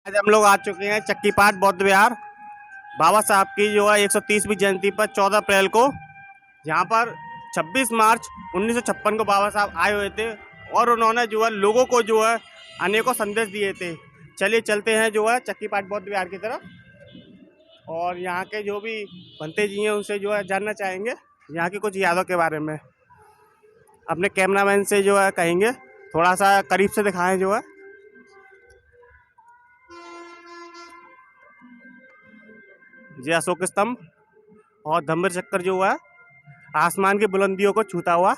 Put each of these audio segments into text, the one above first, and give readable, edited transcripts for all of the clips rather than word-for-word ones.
आज हम लोग आ चुके हैं चक्कीपाट बौद्ध विहार। बाबा साहब की जो है 130वीं जयंती पर 14 अप्रैल को यहाँ पर 26 मार्च 1956 को बाबा साहब आए हुए थे और उन्होंने जो है लोगों को जो है अनेकों संदेश दिए थे। चलिए चलते हैं जो है चक्कीपाट बौद्ध विहार की तरफ और यहाँ के जो भी भंते जी हैं उनसे जो है जानना चाहेंगे यहाँ की कुछ यादों के बारे में। अपने कैमरामैन से जो है कहेंगे थोड़ा सा करीब से दिखाएं जो है। ये अशोक स्तंभ और धम्म चक्कर जो हुआ आसमान की बुलंदियों को छूता हुआ।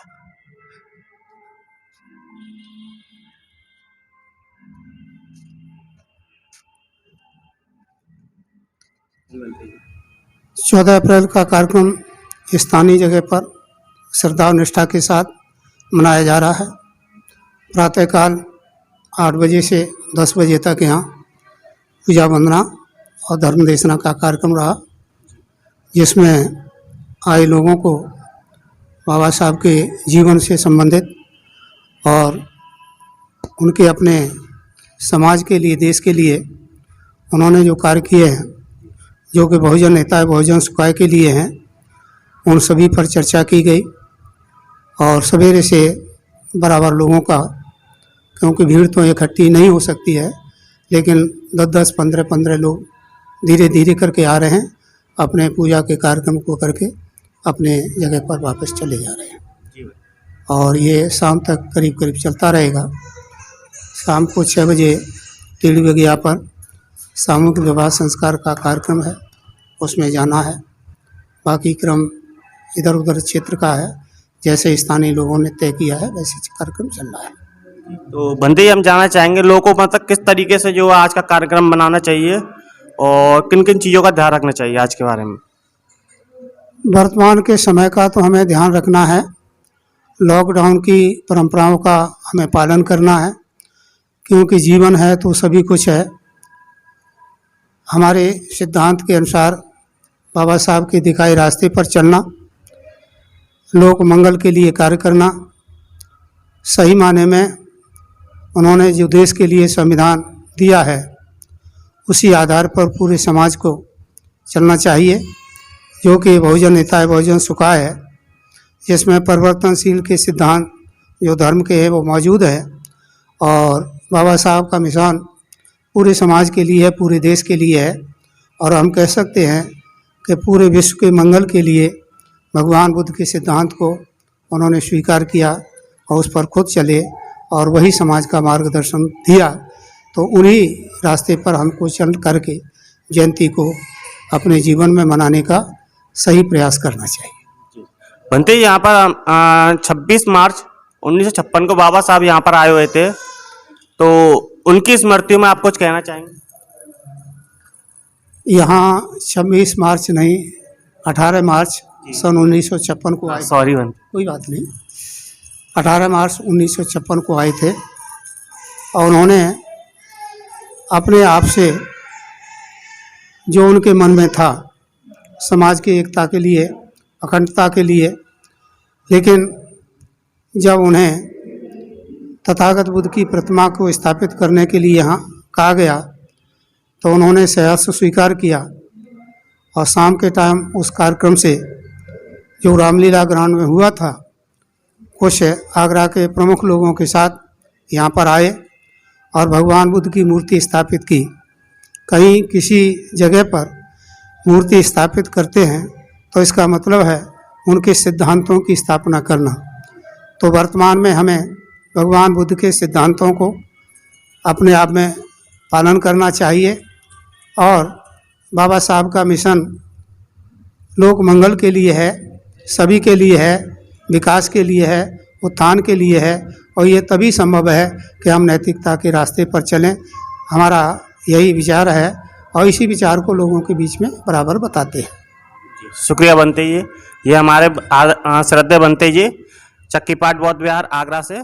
चौदह अप्रैल का कार्यक्रम स्थानीय जगह पर श्रद्धा और निष्ठा के साथ मनाया जा रहा है। प्रातःकाल 8 बजे से 10 बजे तक यहाँ पूजा वंदना और धर्म देशना का कार्यक्रम रहा, जिसमें आए लोगों को बाबा साहब के जीवन से संबंधित और उनके अपने समाज के लिए, देश के लिए उन्होंने जो कार्य किए हैं, जो कि बहुजन हिताय बहुजन सुखाय के लिए हैं, उन सभी पर चर्चा की गई। और सवेरे से बराबर लोगों का, क्योंकि भीड़ तो इकट्ठी नहीं हो सकती है, लेकिन 10-10, 15-15 लोग धीरे धीरे करके आ रहे हैं, अपने पूजा के कार्यक्रम को करके अपने जगह पर वापस चले जा रहे हैं। और ये शाम तक करीब करीब चलता रहेगा। शाम को 6 बजे टेढ़ी बगिया पर सामूहिक विवाह संस्कार का कार्यक्रम है, उसमें जाना है। बाकी क्रम इधर उधर क्षेत्र का है, जैसे स्थानीय लोगों ने तय किया है वैसे कार्यक्रम चल रहा है। तो भंते जी हम जानना चाहेंगे लोगों को मतलब किस तरीके से जो आज का कार्यक्रम बनाना चाहिए और किन किन चीज़ों का ध्यान रखना चाहिए आज के बारे में। वर्तमान के समय का तो हमें ध्यान रखना है, लॉकडाउन की परंपराओं का हमें पालन करना है, क्योंकि जीवन है तो सभी कुछ है। हमारे सिद्धांत के अनुसार बाबा साहब के दिखाए रास्ते पर चलना, लोक मंगल के लिए कार्य करना, सही माने में उन्होंने जो देश के लिए संविधान दिया है उसी आधार पर पूरे समाज को चलना चाहिए, जो कि बहुजन हिताय बहुजन सुखाय है, जिसमें परिवर्तनशील के सिद्धांत जो धर्म के हैं वो मौजूद है। और बाबा साहब का मिशन पूरे समाज के लिए है, पूरे देश के लिए है। और हम कह सकते हैं कि पूरे विश्व के मंगल के लिए भगवान बुद्ध के सिद्धांत को उन्होंने स्वीकार किया और उस पर खुद चले और वही समाज का मार्गदर्शन दिया। तो उन्हीं रास्ते पर हमको चल करके जयंती को अपने जीवन में मनाने का सही प्रयास करना चाहिए। भंते जी यहाँ पर 26 मार्च 1956 को बाबा साहब यहाँ पर आए हुए थे, तो उनकी स्मृतियों में आप कुछ कहना चाहेंगे। यहाँ 26 मार्च नहीं 18 मार्च सन 1956 को आए। सॉरी भंते, कोई बात नहीं। 18 मार्च 1956 को आए थे और उन्होंने अपने आप से जो उनके मन में था समाज की एकता के लिए, अखंडता के लिए, लेकिन जब उन्हें तथागत बुद्ध की प्रतिमा को स्थापित करने के लिए यहाँ कहा गया तो उन्होंने सहर्ष स्वीकार किया। और शाम के टाइम उस कार्यक्रम से जो रामलीला ग्राउंड में हुआ था, कुछ आगरा के प्रमुख लोगों के साथ यहाँ पर आए और भगवान बुद्ध की मूर्ति स्थापित की। कहीं किसी जगह पर मूर्ति स्थापित करते हैं तो इसका मतलब है उनके सिद्धांतों की स्थापना करना। तो वर्तमान में हमें भगवान बुद्ध के सिद्धांतों को अपने आप में पालन करना चाहिए और बाबा साहब का मिशन लोक मंगल के लिए है, सभी के लिए है, विकास के लिए है, उत्थान के लिए है। और ये तभी संभव है कि हम नैतिकता के रास्ते पर चलें। हमारा यही विचार है और इसी विचार को लोगों के बीच में बराबर बताते हैं। शुक्रिया भंते जी। ये हमारे श्रद्धेय भंते जी चक्कीपाट बौद्ध विहार आगरा से।